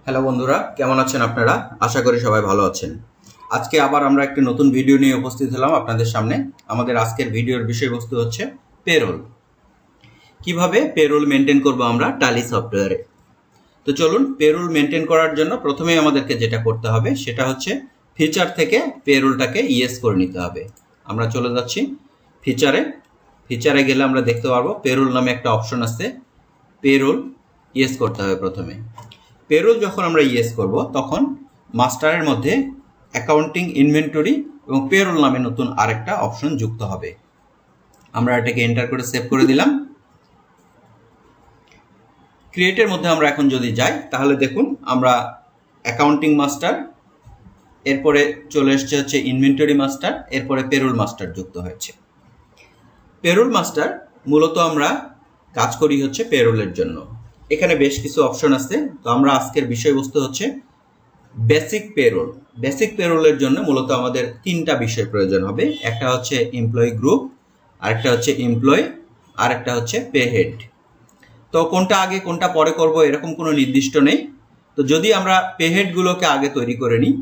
Hello বন্ধুরা, কেমন আছেন আপনারা? আশা করি সবাই ভালো আছেন। আজকে আবার আমরা একটি নতুন ভিডিও নিয়ে উপস্থিত হলাম আপনাদের সামনে। আমাদের আজকের ভিডিওর বিষয়বস্তু হচ্ছে পেরোল। কিভাবে পেরোল মেনটেন করব আমরা টালি সফটওয়্যারে। তো চলুন, পেরোল মেনটেন করার জন্য প্রথমেই আমাদেরকে যেটা করতে হবে সেটা হচ্ছে ফিচার থেকে পেরোলটাকে ইয়েস করে নিতে হবে। আমরা চলে যাচ্ছি ফিচারে গেলে আমরা দেখতে পারবো পেরোল নামে একটা অপশন আছে। পেরোল ইয়েস করতে হবে প্রথমে। পেরোল যখন আমরা ইয়েস করব তখন মাস্টারের মধ্যে অ্যাকাউন্টিং, ইনভেন্টরি এবং পেরোল নামে নতুন আরেকটা অপশন যুক্ত হবে। আমরা এটাকে এন্টার করে সেভ করে দিলাম। ক্রিয়েটের মধ্যে আমরা এখন যদি যাই তাহলে দেখুন আমরা অ্যাকাউন্টিং মাস্টার, এরপরে চলে এসছে হচ্ছে ইনভেন্টরি মাস্টার, এরপরে পেরোল মাস্টার যুক্ত হয়েছে। পেরোল মাস্টার মূলত আমরা কাজ করি হচ্ছে পেরোলের জন্য। এখানে বেশ কিছু অপশন আছে। তো আমরা আজকের বিষয়বস্তু হচ্ছে বেসিক পেরোল। বেসিক পেরোলের জন্য মূলত আমাদের তিনটা বিষয় প্রয়োজন হবে। একটা হচ্ছে এমপ্লয়ি গ্রুপ, আরেকটা হচ্ছে এমপ্লয়ি, আর একটা হচ্ছে পে হেড। তো কোনটা আগে কোনটা পরে করব এরকম কোনো নির্দিষ্ট নেই। তো যদি আমরা পে হেডগুলোকে আগে তৈরি করে নিই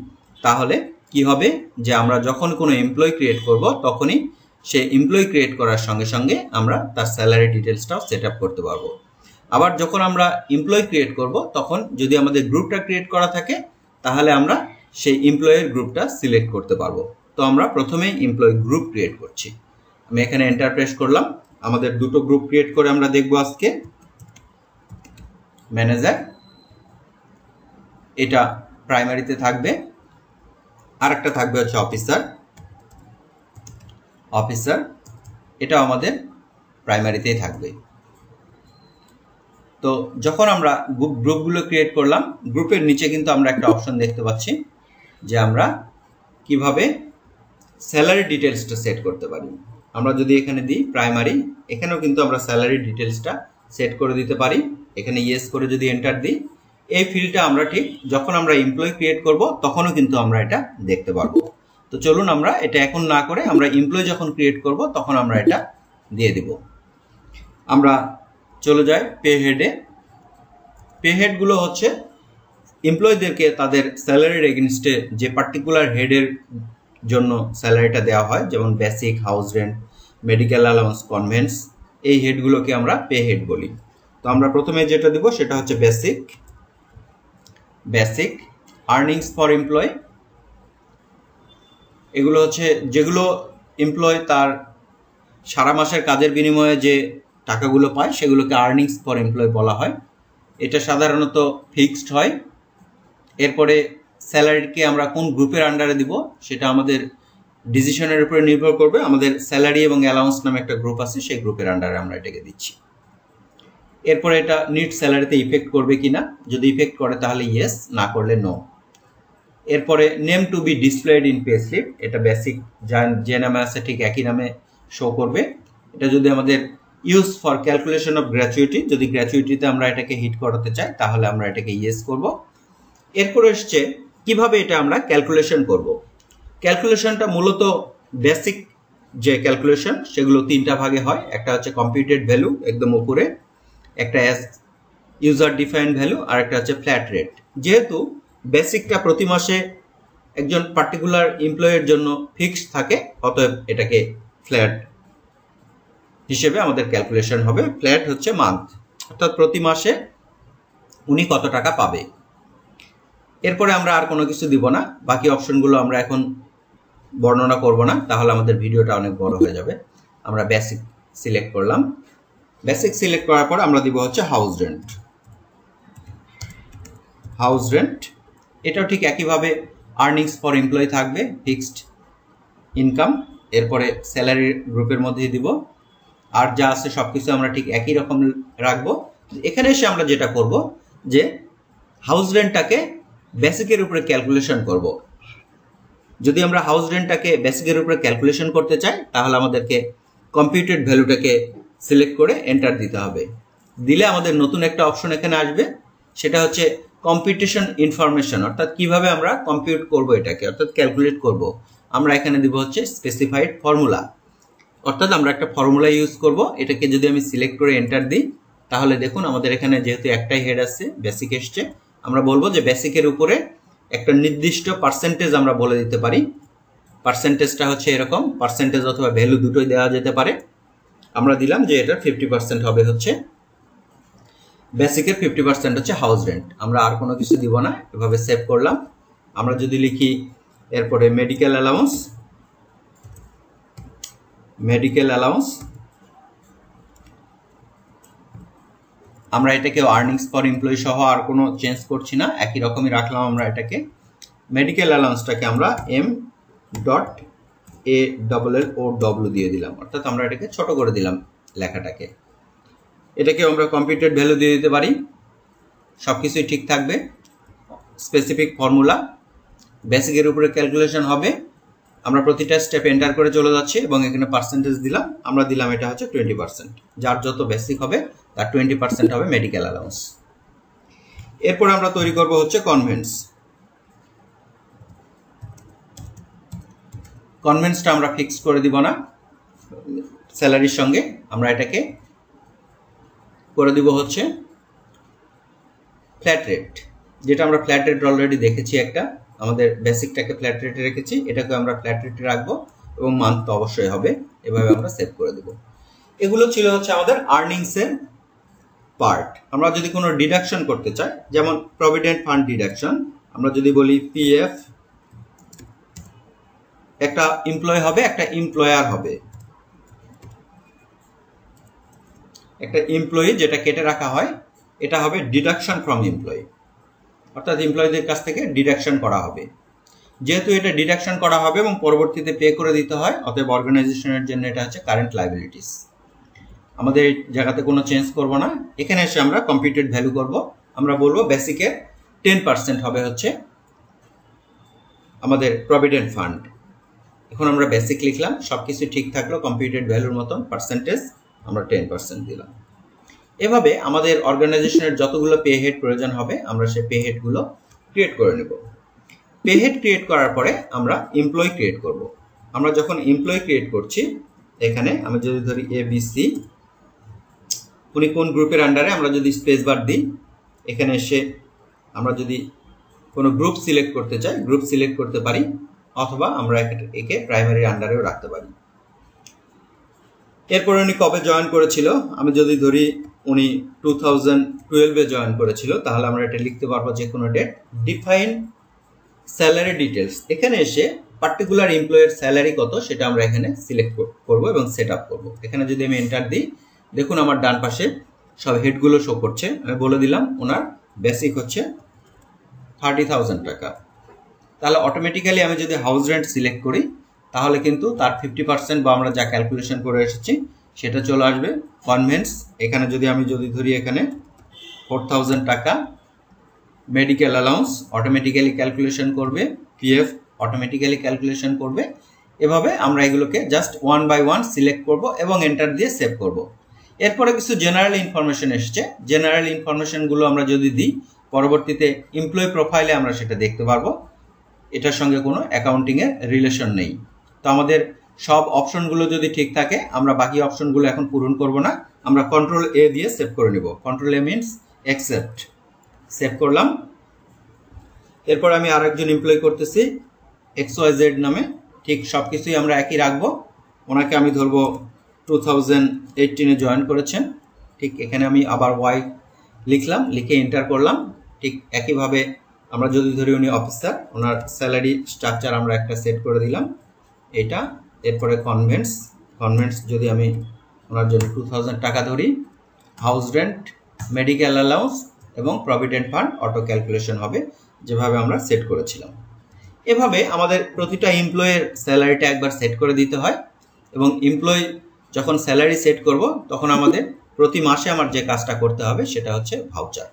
তাহলে কি হবে যে আমরা যখন কোনো এমপ্লয়ি ক্রিয়েট করব তখনই সে এমপ্লয়ি ক্রিয়েট করার সঙ্গে সঙ্গে আমরা তার স্যালারি ডিটেলসটাও সেট আপ করতে পারবো। আবার যখন আমরা এমপ্লয়ি ক্রিয়েট করব তখন যদি আমাদের গ্রুপটা ক্রিয়েট করা থাকে তাহলে আমরা সেই এমপ্লয়ির গ্রুপটা সিলেক্ট করতে পারবো। তো আমরা প্রথমেই এমপ্লয়ি গ্রুপ ক্রিয়েট করছি। আমি এখানে এন্টার প্রেস করলাম। আমাদের দুটো গ্রুপ ক্রিয়েট করে আমরা দেখব আজকে। ম্যানেজার, এটা প্রাইমারিতে থাকবে, আর একটা থাকবে হচ্ছে অফিসার, এটা আমাদের প্রাইমারিতেই থাকবে। তো যখন আমরা গ্রুপগুলো ক্রিয়েট করলাম, গ্রুপের নিচে কিন্তু আমরা একটা অপশন দেখতে পাচ্ছি যে আমরা কিভাবে স্যালারি ডিটেলসটা সেট করতে পারি। আমরা যদি এখানে দিই প্রাইমারি, এখানেও কিন্তু আমরা স্যালারি ডিটেলসটা সেট করে দিতে পারি। এখানে ইয়েস করে যদি এন্টার দিই, এই ফিল্ডটা আমরা ঠিক যখন আমরা এমপ্লয়ি ক্রিয়েট করব তখনও কিন্তু আমরা এটা দেখতে পারবো। তো চলুন আমরা এটা এখন না করে আমরা এমপ্লয়ি যখন ক্রিয়েট করব তখন আমরা এটা দিয়ে দিব। আমরা চলে যাই পে হেডে। পে হেডগুলো হচ্ছে এমপ্লয়ীদেরকে তাদের স্যালারির এগেনস্টে যে পার্টিকুলার হেডের জন্য স্যালারিটা দেওয়া হয়, যেমন basic, house rent, medical allowance, convince, এই হেডগুলোকে আমরা পে হেড বলি। তো আমরা প্রথমে যেটা দিব সেটা হচ্ছে বেসিক আর্নিংস ফর এমপ্লয়ি। এগুলো হচ্ছে যেগুলো এমপ্লয়ি তার সারা মাসের কাজের বিনিময়ে যে টাকাগুলো পায় সেগুলোকে আর্নিংস ফর এমপ্লয়ি বলা হয়। এটা সাধারণত ফিক্সড হয়। এরপরে স্যালারিকে আমরা কোন গ্রুপের আন্ডারে দিব সেটা আমাদের ডিসিশনের উপরে নির্ভর করবে। আমাদের স্যালারি এবং অ্যালাউন্স নামে একটা গ্রুপ আছে, সেই গ্রুপের আন্ডারে আমরা এটাকে দিচ্ছি। এরপরে এটা নিট স্যালারিতে ইফেক্ট করবে কিনা, যদি ইফেক্ট করে তাহলে ইয়েস, না করলে নো। এরপরে name to be displayed in pay slip, এটা বেসিক যে নামে আছে ঠিক একই নামে শো করবে। এটা যদি আমাদের use for calculation of gratuity, যদি গ্র্যাচুইটিতে আমরা এটাকে হিট করাতে চাই তাহলে আমরা এটাকে ইয়েস করব। এরপরে এসছে কিভাবে এটা আমরা ক্যালকুলেশন করব। ক্যালকুলেশনটা মূলত বেসিক যে ক্যালকুলেশন সেগুলো তিনটা ভাগে হয়। একটা হচ্ছে কম্পিউটেড ভ্যালু একদম উপরে, একটা অ্যাজ ইউজার ডিফাইন্ড ভ্যালু, আর একটা হচ্ছে ফ্ল্যাট রেট। যেহেতু বেসিকটা প্রতি মাসে একজন পার্টিকুলার এমপ্লয়ের জন্য ফিক্সড থাকে, অতএব এটাকে ফ্ল্যাট হিসেবে আমাদের ক্যালকুলেশন হবে। ফ্ল্যাট হচ্ছে মান্থ, অর্থাৎ প্রতি মাসে উনি কত টাকা পাবে। এরপরে আমরা আর কোনো কিছু দিব না। বাকি অপশনগুলো আমরা এখন বর্ণনা করব না, তাহলে আমাদের ভিডিওটা অনেক বড় হয়ে যাবে। আমরা বেসিক সিলেক্ট করলাম। বেসিক সিলেক্ট করার পর আমরা দিব হচ্ছে হাউস রেন্ট। এটাও ঠিক একইভাবে আর্নিংস ফর এমপ্লয়ি থাকবে, ফিক্সড ইনকাম। এরপরে স্যালারি গ্রুপের মধ্যেই দিব, আর যা আছে সবকিছু আমরা ঠিক একই রকম রাখবো। এখানে এসে আমরা যেটা করব যে হাউস রেন্টটাকে বেসিকের উপরে ক্যালকুলেশন করব। যদি আমরা হাউস রেন্টটাকে বেসিকের উপরে ক্যালকুলেশন করতে চাই তাহলে আমাদেরকে কম্পিউটেড ভ্যালুটাকে সিলেক্ট করে এন্টার দিতে হবে। দিলে আমাদের নতুন একটা অপশন এখানে আসবে, সেটা হচ্ছে কম্পিউটেশন ইনফরমেশন, অর্থাৎ কিভাবে আমরা কম্পিউট করব এটাকে, অর্থাৎ ক্যালকুলেট করব। আমরা এখানে দিব হচ্ছে স্পেসিফাইড ফর্মুলা, অর্থাৎ আমরা একটা ফর্মুলা ইউজ করব। এটাকে যদি আমি সিলেক্ট করে এন্টার দিই তাহলে দেখুন আমাদের এখানে যেহেতু একটাই হেড আছে বেসিক এসছে, আমরা বলবো যে বেসিকের উপরে একটা নির্দিষ্ট পার্সেন্টেজ আমরা বলে দিতে পারি। পার্সেন্টেজটা হচ্ছে এরকম, পার্সেন্টেজ অথবা ভ্যালু দুটোই দেওয়া যেতে পারে। আমরা দিলাম যে এটা 50% হবে হচ্ছে বেসিকের, 50% হচ্ছে হাউস রেন্ট। আমরা আর কোনো কিছু দিব না, এভাবে সেভ করলাম। আমরা যদি লিখি এরপরে মেডিকেল অ্যালাউন্স, আমরা এটাকে আর্নিংস ফর এমপ্লয়ি সহ আর কোনো চেঞ্জ করছি না, একই রকমই রাখলাম। আমরা এটাকে মেডিকেল অ্যালাউন্সটাকে আমরা M.ALLOW দিয়ে দিলাম, অর্থাৎ আমরা এটাকে ছোট করে দিলাম লেখাটাকে। এটাকে আমরা কম্পিউটেড ভ্যালু দিয়ে দিতে পারি, সবকিছুই ঠিক থাকবে। স্পেসিফিক ফর্মুলা বেসিকের উপরে ক্যালকুলেশন হবে, আমরা প্রতিটা স্টেপ এন্টার করে চলে যাচ্ছি এবং এখানে পার্সেন্টেজ দিলাম। আমরা দিলাম এটা হচ্ছে 20%, যার যত বেসিক হবে তার 20% হবে মেডিকেল অ্যালাউন্স। এরপর আমরা তৈরি করব হচ্ছে কনভেন্সটা আমরা ফিক্স করে দিব না স্যালারির সঙ্গে, আমরা এটাকে করে দিব হচ্ছে ফ্ল্যাট রেট, যেটা আমরা ফ্ল্যাট রেট অলরেডি দেখেছি একটা, আমাদের বেসিকটাকে ফ্ল্যাট রেটে রেখেছি, এটাকে আমরা ফ্ল্যাট রেটে রাখবো এবং মান্থ তো অবশ্যই হবে, এভাবে আমরা সেভ করে দেব। এগুলো ছিল হচ্ছে আমাদের আর্নিংসের পার্ট। আমরা যদি কোনো ডিডাকশন করতে চাই, যেমন প্রভিডেন্ট ফান্ড ডিডাকশন, আমরা যদি বলি পিএফ, একটা এমপ্লয় হবে, একটা এমপ্লয়ার হবে, একটা এমপ্লয়ি যেটা কেটে রাখা হয়, এটা হবে ডিডাকশন ফ্রম এমপ্লয়ি, অর্থাৎ এমপ্লয়ীদের কাছ থেকে ডিডাকশন করা হবে। যেহেতু এটা ডিডাকশন করা হবে এবং পরবর্তীতে পে করে দিতে হয়, অতএব অর্গানাইজেশনের জন্য এটা হচ্ছে কারেন্ট লায়াবিলিটিস। আমাদের এই জায়গাতে কোনো চেঞ্জ করব না, এখানে এসে আমরা কম্পিউটেড ভ্যালু করব। আমরা বলবো বেসিকের 10% হবে হচ্ছে আমাদের প্রভিডেন্ট ফান্ড। এখন আমরা বেসিক লিখলাম, সবকিছু ঠিক থাকলো কম্পিউটেড ভ্যালুর মতন, পার্সেন্টেজ আমরা 10% দিলাম। এভাবে আমাদের অর্গানাইজেশনের যতগুলো পে হেড প্রয়োজন হবে আমরা সেই পে হেডগুলো ক্রিয়েট করে নেব। পে হেড ক্রিয়েট করার পরে আমরা এমপ্লয়ি ক্রিয়েট করব। আমরা যখন এমপ্লয়ি ক্রিয়েট করছি, এখানে আমি যদি ধরি ABC, উনি কোন গ্রুপের আন্ডারে, আমরা যদি স্পেস বার দিই, এখানে এসে আমরা যদি কোনো গ্রুপ সিলেক্ট করতে চাই, গ্রুপ সিলেক্ট করতে পারি, অথবা আমরা একে প্রাইমারির আন্ডারেও রাখতে পারি। এরপরে উনি কবে জয়েন করেছিল, আমি যদি ধরি উনি 2012-এ জয়েন করেছিল, তাহলে আমরা এটা লিখতে পারবো যে কোনো ডেট। ডিফাইন স্যালারি ডিটেলস, এখানে এসে পার্টিকুলার এমপ্লয়ের স্যালারি কত সেটা আমরা এখানে সিলেক্ট করব এবং সেট আপ করবো। এখানে যদি আমি এন্টার দিই, দেখুন আমার ডান পাশে সব হেডগুলো শো করছে। আমি বলে দিলাম ওনার বেসিক হচ্ছে 30,000 টাকা। তাহলে অটোমেটিক্যালি আমি যদি হাউস রেন্ট সিলেক্ট করি, তাহলে কিন্তু তার 50% বা আমরা যা ক্যালকুলেশন করে এসেছি সেটা চলে আসবে। কনভেন্স, এখানে যদি আমি ধরি এখানে 4,000 টাকা, মেডিকেল অ্যালাউন্স অটোমেটিক্যালি ক্যালকুলেশন করবে, পিএফ অটোমেটিক্যালি ক্যালকুলেশন করবে। এভাবে আমরা এগুলোকে জাস্ট 1 বাই 1 সিলেক্ট করব এবং এন্টার দিয়ে সেভ করব। এরপরে কিছু জেনারেল ইনফরমেশন এসেছে, জেনারেল ইনফরমেশনগুলো আমরা যদি দিই, পরবর্তীতে এমপ্লয়ি প্রোফাইলে আমরা সেটা দেখতে পারবো, এটার সঙ্গে কোনো অ্যাকাউন্টিংয়ের রিলেশন নেই। তো আমাদের সব অপশনগুলো যদি ঠিক থাকে, আমরা বাকি অপশনগুলো এখন পূরণ করব না, আমরা কন্ট্রোল এ দিয়ে সেভ করে নিব। Control a means accept, save করলাম। এরপর আমি আরেকজন এমপ্লয়ি করতেছি XYZ নামে, ঠিক সব কিছুই আমরা একই রাখবো। ওনাকে আমি ধরবো 2018-এ জয়েন করেছেন, ঠিক এখানে আমি আবার ওয়াই লিখলাম, লিখে এন্টার করলাম। ঠিক একইভাবে আমরা যদি ধরি উনি অফিসার, ওনার স্যালারি স্ট্রাকচার আমরা একটা সেট করে দিলাম এটা। এরপরে কনভেন্স যদি আমি ওনার জন্য 2000 টাকা ধরি, হাউস রেন্ট, মেডিকেল অ্যালাউন্স এবং প্রভিডেন্ট ফান্ড অটো ক্যালকুলেশন হবে যেভাবে আমরা সেট করেছিলাম। এভাবে আমাদের প্রতিটা এমপ্লয়ের স্যালারিটা একবার সেট করে দিতে হয় এবং এমপ্লয়ি যখন স্যালারি সেট করব তখন আমাদের প্রতি মাসে আমার যে কাজটা করতে হবে সেটা হচ্ছে ভাউচার।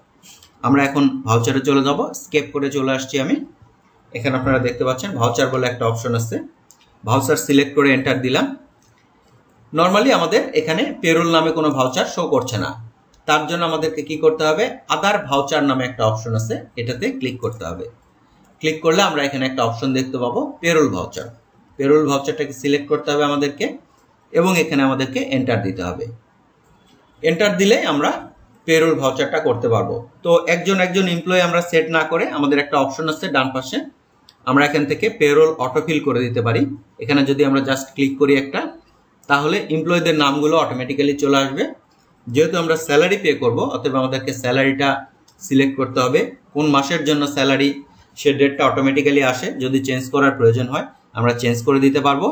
আমরা এখন ভাউচারে চলে যাব, স্কেপ করে চলে আসছি আমি। এখানে আপনারা দেখতে পাচ্ছেন ভাউচার বলে একটা অপশন আছে, ভাউচার সিলেক্ট করে এন্টার দিলাম। নর্মালি আমাদের এখানে পেরোল নামে কোনো ভাউচার শো করছে না, তার জন্য আমাদেরকে কি করতে হবে, আদার ভাউচার নামে একটা অপশন আছে, এটাতে ক্লিক করতে হবে। ক্লিক করলে আমরা এখানে একটা অপশন দেখতে পাবো পেরোল ভাউচার। পেরোল ভাউচারটাকে সিলেক্ট করতে হবে আমাদেরকে এবং এখানে আমাদেরকে এন্টার দিতে হবে। এন্টার দিলে আমরা পেরোল ভাউচারটা করতে পারবো। তো একজন এমপ্লয়ি আমরা সেট না করে আমাদের একটা অপশন আছে ডান পাশে, আমরা এখান থেকে পেরোল অটোফিল করে দিতে পারি। এখানে যদি আমরা জাস্ট ক্লিক করি একটা, তাহলে এমপ্লয়ীদের নামগুলো অটোমেটিক্যালি চলে আসবে। যেহেতু আমরা স্যালারি পে করব, অতএব আমাদেরকে স্যালারিটা সিলেক্ট করতে হবে, কোন মাসের জন্য স্যালারি সে ডেটটা অটোমেটিক্যালি আসে। যদি চেঞ্জ করার প্রয়োজন হয় আমরা চেঞ্জ করে দিতে পারবো।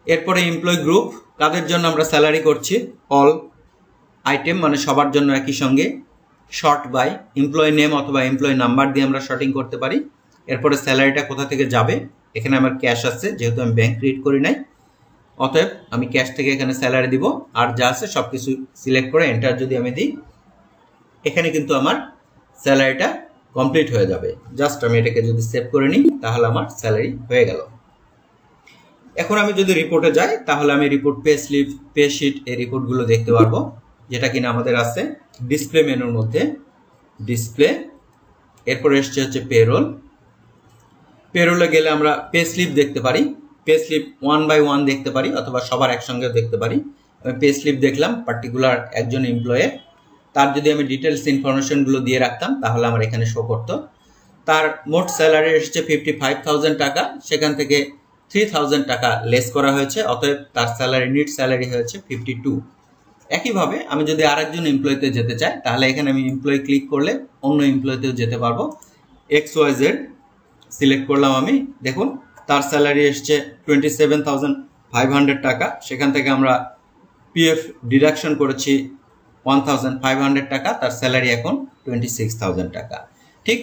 এরপরে এমপ্লয়ি গ্রুপ, কাদের জন্য আমরা স্যালারি করছি, অল আইটেম মানে সবার জন্য একই সঙ্গে। শর্ট বাই এমপ্লয়ি নেম অথবা এমপ্লয়ি নাম্বার দিয়ে আমরা শর্টিং করতে পারি। এরপরে স্যালারিটা কোথা থেকে যাবে, এখানে আমার ক্যাশ আছে, যেহেতু আমি ব্যাংক ক্রিয়েট করি নাই, অতএব আমি ক্যাশ থেকে এখানে স্যালারি দিব। আর যা আছে সবকিছু সিলেক্ট করে এন্টার যদি আমি দিই, এখানে কিন্তু আমার স্যালারিটা কমপ্লিট হয়ে যাবে। জাস্ট আমি এটাকে যদি সেভ করে নিই, তাহলে আমার স্যালারি হয়ে গেল। এখন আমি যদি রিপোর্টে যাই, তাহলে আমি report, pay slip, pay sheet, এই রিপোর্টগুলো দেখতে পারবো, যেটা কিনা আমাদের আছে ডিসপ্লে মেনুর মধ্যে। ডিসপ্লে, এরপরে এসছে হচ্ছে পেরোল। পেরোলে গেলে আমরা পে স্লিপ দেখতে পারি, পে স্লিপ 1 বাই 1 দেখতে পারি, অথবা সবার একসঙ্গে দেখতে পারি। আমি পে স্লিপ দেখলাম পার্টিকুলার একজন এমপ্লয়ের, তার যদি আমি ডিটেলস ইনফরমেশনগুলো দিয়ে রাখতাম তাহলে আমার এখানে শো করতো। তার মোট স্যালারি এসেছে 55,000 টাকা, সেখান থেকে 3,000 টাকা লেস করা হয়েছে, অতএব তার স্যালারি, নিট স্যালারি হয়েছে 52। একইভাবে আমি যদি আরেকজন এমপ্লয়িতে যেতে চাই, তাহলে এখানে আমি এমপ্লয়ি ক্লিক করলে অন্য এমপ্লয়িতেও যেতে পারবো। XYZ সিলেক্ট করলাম আমি, দেখুন তার স্যালারি এসছে 27,500 টাকা, সেখান থেকে আমরা PF ডিডাকশন করেছি 1,500 টাকা, তার স্যালারি এখন 26,000 টাকা। ঠিক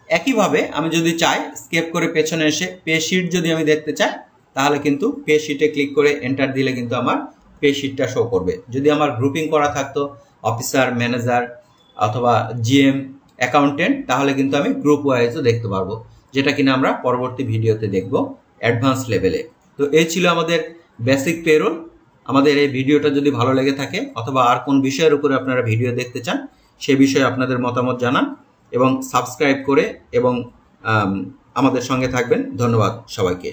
একইভাবে আমি যদি চাই স্কেপ করে পেছনে এসে পে শিট যদি আমি দেখতে চাই, তাহলে কিন্তু পে শিটে ক্লিক করে এন্টার দিলে কিন্তু আমার পে শিটটা শো করবে। যদি আমার গ্রুপিং করা থাকতো অফিসার, ম্যানেজার অথবা GM, অ্যাকাউন্টেন্ট, তাহলে কিন্তু আমি গ্রুপ ওয়াইজও দেখতে পারবো, যেটা কিনা আমরা পরবর্তী ভিডিওতে দেখব অ্যাডভান্স লেভেলে। তো এই ছিল আমাদের বেসিক পেরোল। আমাদের এই ভিডিওটা যদি ভালো লেগে থাকে অথবা আর কোন বিষয়ের উপরে আপনারা ভিডিও দেখতে চান, সে বিষয়ে আপনাদের মতামত জানান এবং সাবস্ক্রাইব করে এবং আমাদের সঙ্গে থাকবেন। ধন্যবাদ সবাইকে।